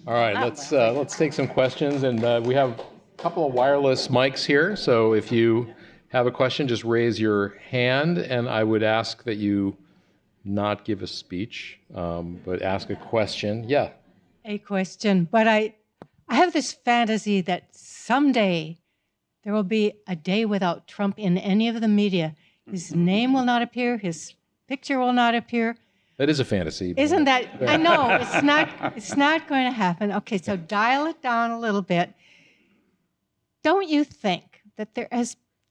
All right, let's take some questions, and we have a couple of wireless mics here. So if you have a question, just raise your hand, and I would ask that you not give a speech, but ask a question. Yeah. A question, but I have this fantasy that someday there will be a day without Trump in any of the media. His name will not appear, his picture will not appear. That is a fantasy. Isn't that? I know it's not going to happen. Okay, so dial it down a little bit. Don't you think that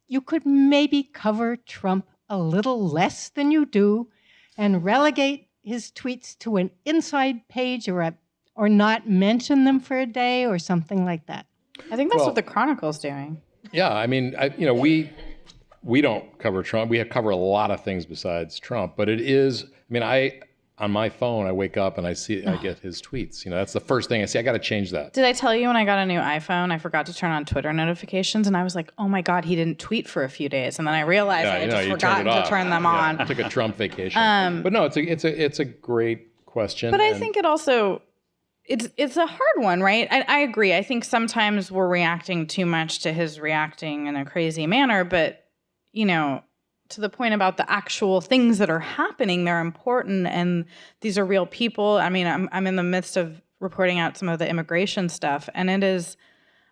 you could maybe cover Trump a little less than you do, and relegate his tweets to an inside page, or not mention them for a day or something like that? I think that's what the Chronicle's doing. Yeah, I mean, we don't cover Trump. We cover a lot of things besides Trump, but it is. I mean, on my phone, I wake up and I get his tweets. That's the first thing I see. I got to change that. Did I tell you when I got a new iPhone, I forgot to turn on Twitter notifications, and I was like, oh my God, he didn't tweet for a few days, and then I realized I had just forgotten to turn them on. I took a Trump vacation. But no, it's a great question. But I think it also. It's a hard one, right? I agree. I think sometimes we're reacting too much to his reacting in a crazy manner, but, to the point about the actual things that are happening, they're important, and these are real people. I mean, I'm in the midst of reporting out some of the immigration stuff, and it is,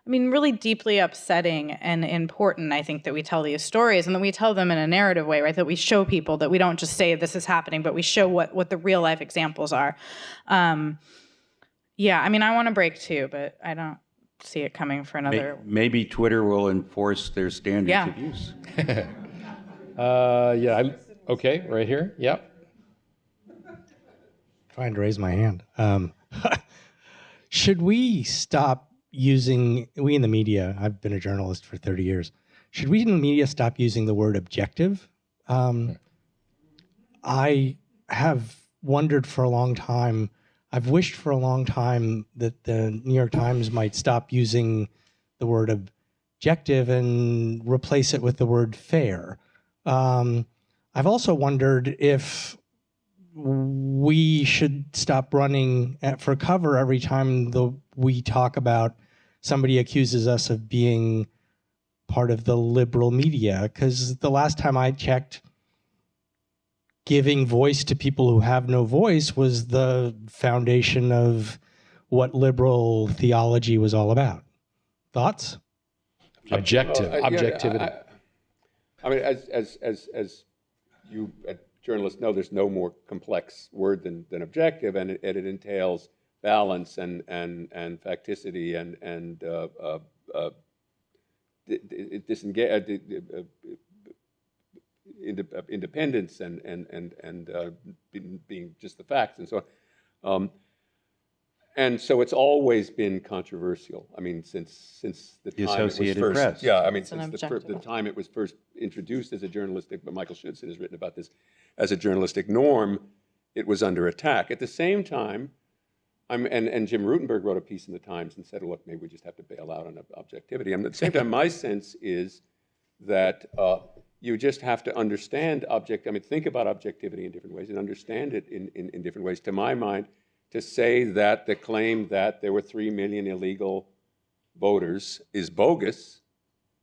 really deeply upsetting and important, I think, that we tell these stories, and that we tell them in a narrative way, right? That we show people, that we don't just say this is happening, but we show what the real life examples are. Yeah, I want to break too, but I don't see it coming for another. Maybe Twitter will enforce their standards of use. Okay, right here. Yep. Trying to raise my hand. Should we stop using, we in the media, I've been a journalist for 30 years, should we in the media stop using the word objective? I have wondered for a long time, I've wished for a long time that the New York Times might stop using the word objective and replace it with the word fair. I've also wondered if we should stop running for cover every time we talk about somebody accuses us of being part of the liberal media, because the last time I checked, giving voice to people who have no voice was the foundation of what liberal theology was all about. Thoughts? Objectivity. As you journalists know, there's no more complex word than objective, and it entails balance and facticity and independence and being just the facts and so on. And so it's always been controversial. Since the time Associated it was first, Press. Yeah, since the time it was first introduced as a journalistic. But Michael Schnitzler has written about this as a journalistic norm. It was under attack. At the same time, and Jim Rutenberg wrote a piece in the Times and said, "Look, maybe we just have to bail out on objectivity." At the same time, my sense is that you just have to understand think about objectivity in different ways and understand it in different ways. To my mind, to say that the claim that there were 3 million illegal voters is bogus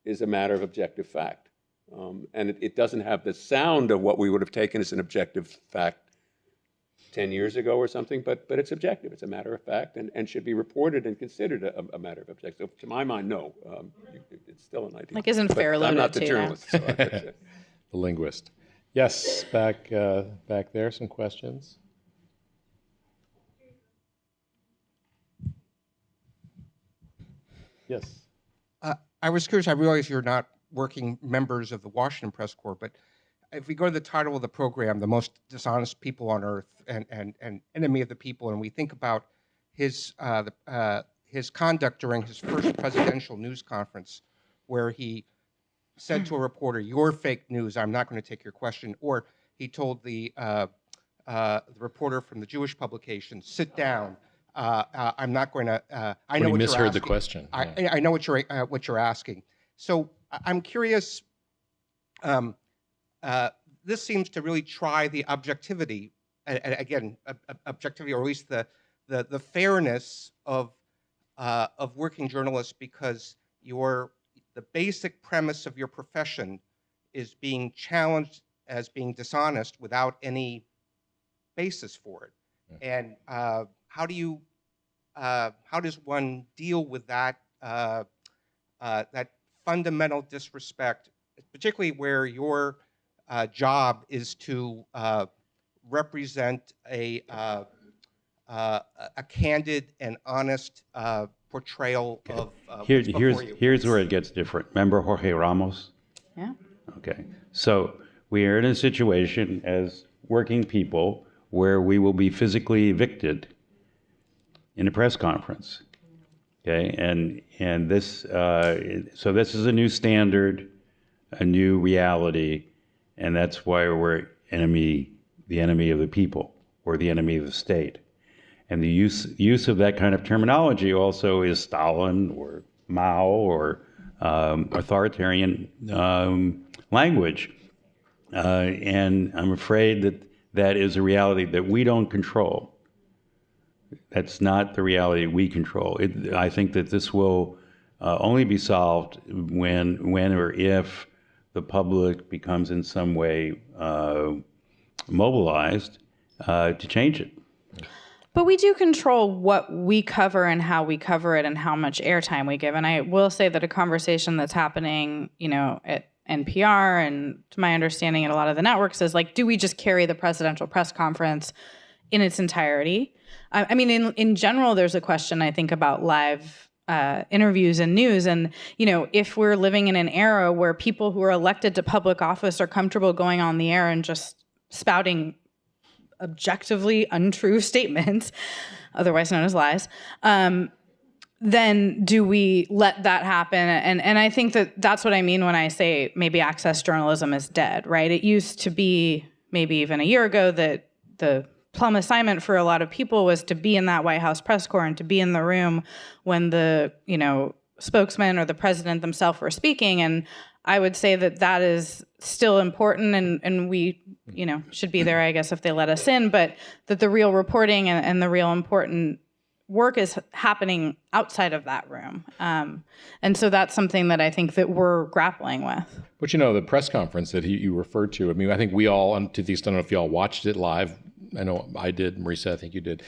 is a matter of objective fact. And it doesn't have the sound of what we would have taken as an objective fact 10 years ago or something, but it's objective. It's a matter of fact and should be reported and considered a matter of objective. So to my mind, no. It's still an idea. Isn't fair limited? I'm not the journalist. So the linguist. Yes, back there, some questions. Yes. I was curious. I realize you're not working members of the Washington Press Corps, but if we go to the title of the program, The Most Dishonest People on Earth and Enemy of the People, and we think about his conduct during his first presidential news conference, where he said to a reporter, "You're fake news. I'm not going to take your question," or he told the reporter from the Jewish publication, "Sit down. I'm not going to." I know what you're asking. Misheard the question. I know what you're asking. So I'm curious. This seems to really try the objectivity, again, objectivity, or at least the the fairness of working journalists, because the basic premise of your profession is being challenged as being dishonest without any basis for it. And how does one deal with that that fundamental disrespect, particularly where your job is to represent a candid and honest portrayal of what's before you? Here's where it gets different. Remember Jorge Ramos? Yeah. Okay. So we are in a situation as working people where we will be physically evicted in a press conference. Okay, and this so this is a new standard, a new reality, and that's why we're the enemy of the people, or the enemy of the state. And the use of that kind of terminology also is Stalin or Mao or authoritarian language. And I'm afraid that is a reality that we don't control. That's not the reality we control. I think that this will only be solved when or if the public becomes in some way mobilized to change it. But we do control what we cover and how we cover it and how much airtime we give. And I will say that a conversation that's happening, at NPR and to my understanding at a lot of the networks is like, do we just carry the presidential press conference in its entirety? I mean, in general, there's a question, I think, about live interviews and news. And, if we're living in an era where people who are elected to public office are comfortable going on the air and just spouting objectively untrue statements, otherwise known as lies, then do we let that happen? And I think that's what I mean when I say maybe access journalism is dead, right? It used to be maybe even a year ago that the plum assignment for a lot of people was to be in that White House press corps and to be in the room when the, spokesman or the president themselves were speaking. And I would say that is still important, and we, should be there, I guess, if they let us in, but that the real reporting and the real important work is happening outside of that room. And so that's something that I think that we're grappling with. But the press conference that you referred to, I mean, I think we all, to the extent, I don't know if you all watched it live. I know I did, Marisa, I think you did.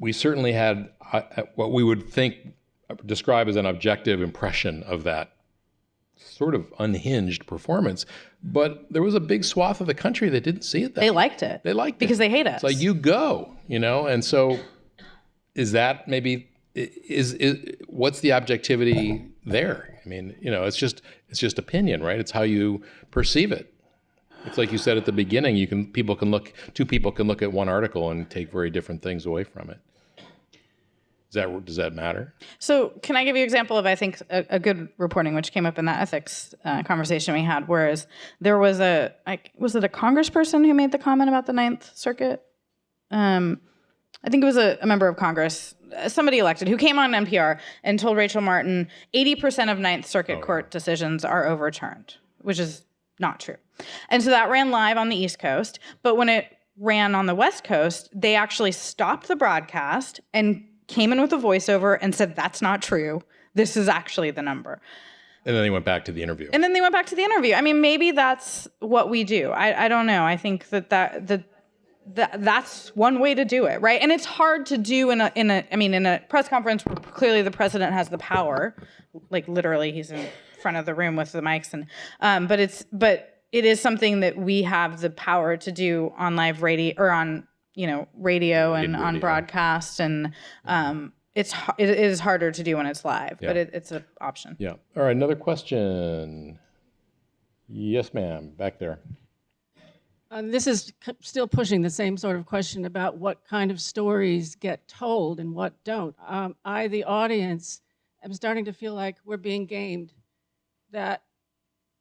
We certainly had what we would describe as an objective impression of that sort of unhinged performance. But there was a big swath of the country that didn't see it that way. They liked it. They liked it. Because they hate us. It's like, you go, and so is that maybe, what's the objectivity there? I mean, it's just opinion, right? It's how you perceive it. It's like you said at the beginning, two people can look at one article and take very different things away from it. Does that matter? So can I give you an example of, I think, a good reporting, which came up in that ethics conversation we had, whereas there was was it a congressperson who made the comment about the Ninth Circuit? I think it was a member of Congress, somebody elected, who came on NPR and told Rachel Martin 80% of Ninth Circuit court decisions are overturned, which is not true. And so that ran live on the East Coast, but when it ran on the West Coast, they actually stopped the broadcast and came in with a voiceover and said, that's not true. This is actually the number. And then they went back to the interview. I mean, maybe that's what we do. I don't know. I think that's one way to do it, right? And it's hard to do in a press conference where clearly the president has the power, like literally he's in front of the room with the mics, and but it is something that we have the power to do on live radio or on radio and on broadcast, and it is harder to do when it's live, but it's an option. Yeah. All right. Another question. Yes, ma'am. Back there. This is still pushing the same sort of question about what kind of stories get told and what don't. I, the audience, am starting to feel like we're being gamed, that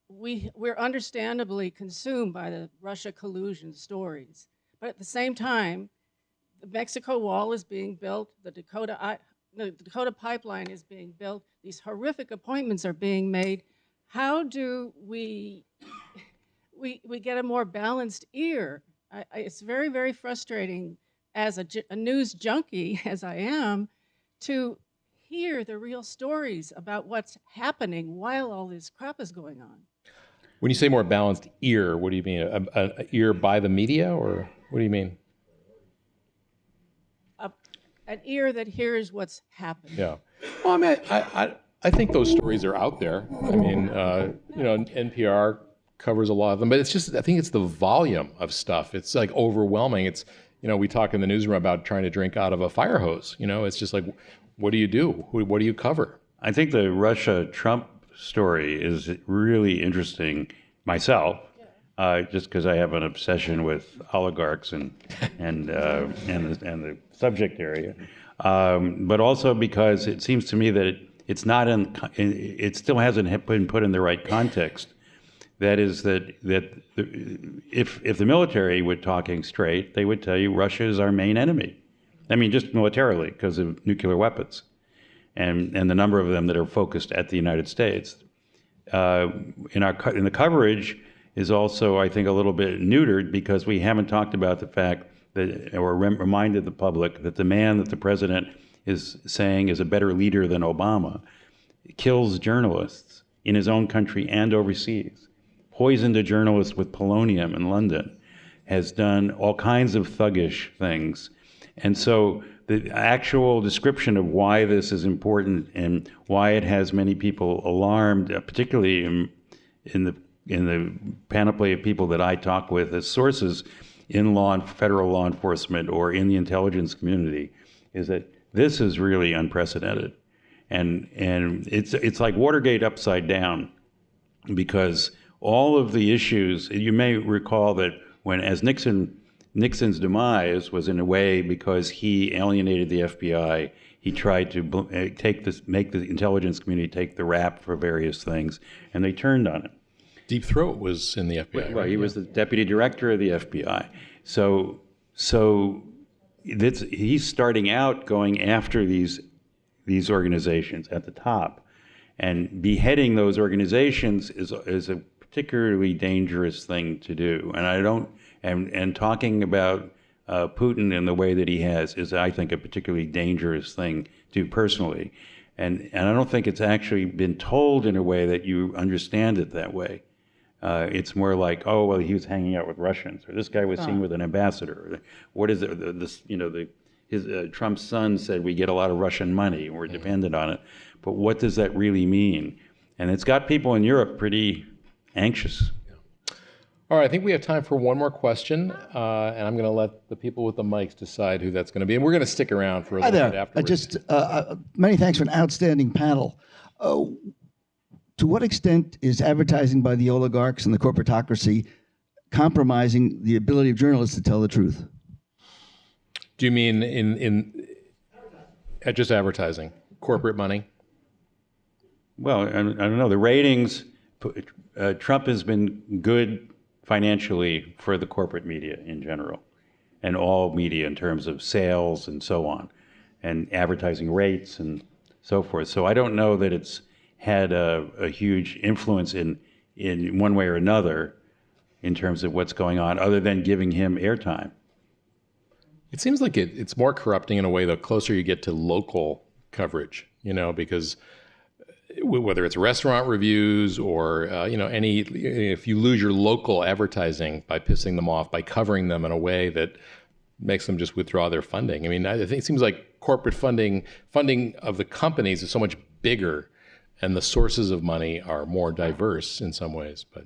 we're understandably consumed by the Russia collusion stories. But at the same time, the Mexico Wall is being built, the Dakota pipeline is being built, these horrific appointments are being made. How do we get a more balanced ear? It's very, very frustrating as a news junkie, as I am, to hear the real stories about what's happening while all this crap is going on. When you say more balanced ear, what do you mean? A ear by the media, or what do you mean? An ear that hears what's happening. Yeah. Well, I mean, I think those stories are out there. I mean, NPR covers a lot of them, but it's just, I think it's the volume of stuff. It's like overwhelming. It's, we talk in the newsroom about trying to drink out of a fire hose. It's just like, what do you do? What do you cover? I think the Russia-Trump story is really interesting myself, just because I have an obsession with oligarchs and the subject area, but also because it seems to me that it's not it still hasn't been put in the right context. That is that if the military were talking straight, they would tell you Russia is our main enemy. I mean, just militarily, because of nuclear weapons, and the number of them that are focused at the United States. In the coverage is also, I think, a little bit neutered because we haven't talked about the fact that, or reminded the public that the man that the president is saying is a better leader than Obama kills journalists in his own country and overseas, poisoned a journalist with polonium in London, has done all kinds of thuggish things. And so the actual description of why this is important and why it has many people alarmed, particularly in the panoply of people that I talk with as sources in federal law enforcement or in the intelligence community, is that this is really unprecedented. And it's like Watergate upside down, because all of the issues, you may recall that as Nixon's demise was in a way because he alienated the FBI. He tried to make the intelligence community take the rap for various things, and they turned on him. Deep Throat was in the FBI. Well, he was the deputy director of the FBI. So he's starting out going after these organizations at the top, and beheading those organizations is a particularly dangerous thing to do. And talking about Putin in the way that he has is, I think, a particularly dangerous thing to do personally. And I don't think it's actually been told in a way that you understand it that way. It's more like, oh, well, he was hanging out with Russians, or this guy was seen with an ambassador. Or what is it? Trump's son said we get a lot of Russian money and we're dependent on it. But what does that really mean? And it's got people in Europe pretty anxious. All right, I think we have time for one more question, and I'm going to let the people with the mics decide who that's going to be. And we're going to stick around for a little bit afterwards. Many thanks for an outstanding panel. To what extent is advertising by the oligarchs and the corporatocracy compromising the ability of journalists to tell the truth? Do you mean in just advertising, corporate money? Well, I don't know. The ratings, Trump has been good financially for the corporate media in general, and all media in terms of sales and so on, and advertising rates and so forth. So I don't know that it's had a huge influence in one way or another in terms of what's going on, other than giving him airtime. It seems like it's more corrupting in a way the closer you get to local coverage, because whether it's restaurant reviews or, if you lose your local advertising by pissing them off, by covering them in a way that makes them just withdraw their funding. I mean, I think it seems like corporate funding of the companies is so much bigger, and the sources of money are more diverse in some ways. But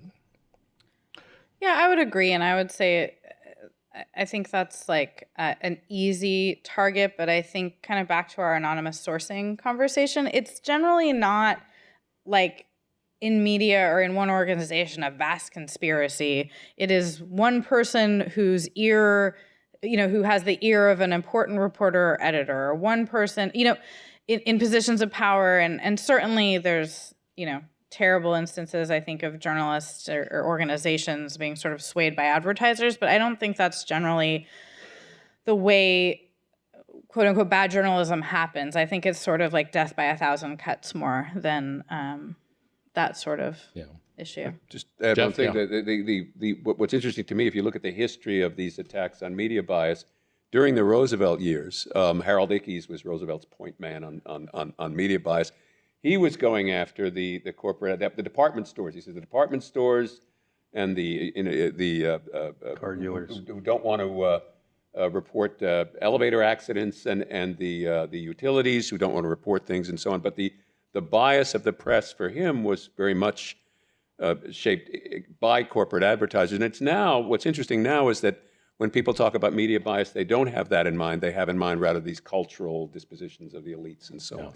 yeah, I would agree. And I would say, I think that's like an easy target, but I think kind of back to our anonymous sourcing conversation, it's generally not like in media or in one organization a vast conspiracy. It is one person whose ear, who has the ear of an important reporter or editor, or one person, in positions of power. And certainly there's, terrible instances, I think, of journalists or organizations being sort of swayed by advertisers, but I don't think that's generally the way, quote unquote, bad journalism happens. I think it's sort of like death by a thousand cuts more than that sort of issue. Just add Jeff, one thing. What's interesting to me, if you look at the history of these attacks on media bias, during the Roosevelt years, Harold Ickes was Roosevelt's point man on media bias. He was going after the corporate, the department stores. He says the department stores and the Car dealers who don't want to report elevator accidents, and the utilities who don't want to report things and so on. But the bias of the press for him was very much shaped by corporate advertisers. And it's now, what's interesting now is that when people talk about media bias, they don't have that in mind. They have in mind rather these cultural dispositions of the elites and so on.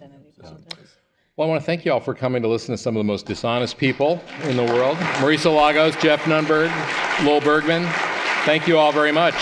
Well, I want to thank you all for coming to listen to some of the most dishonest people in the world. Marisa Lagos, Jeff Nunberg, Lowell Bergman, thank you all very much.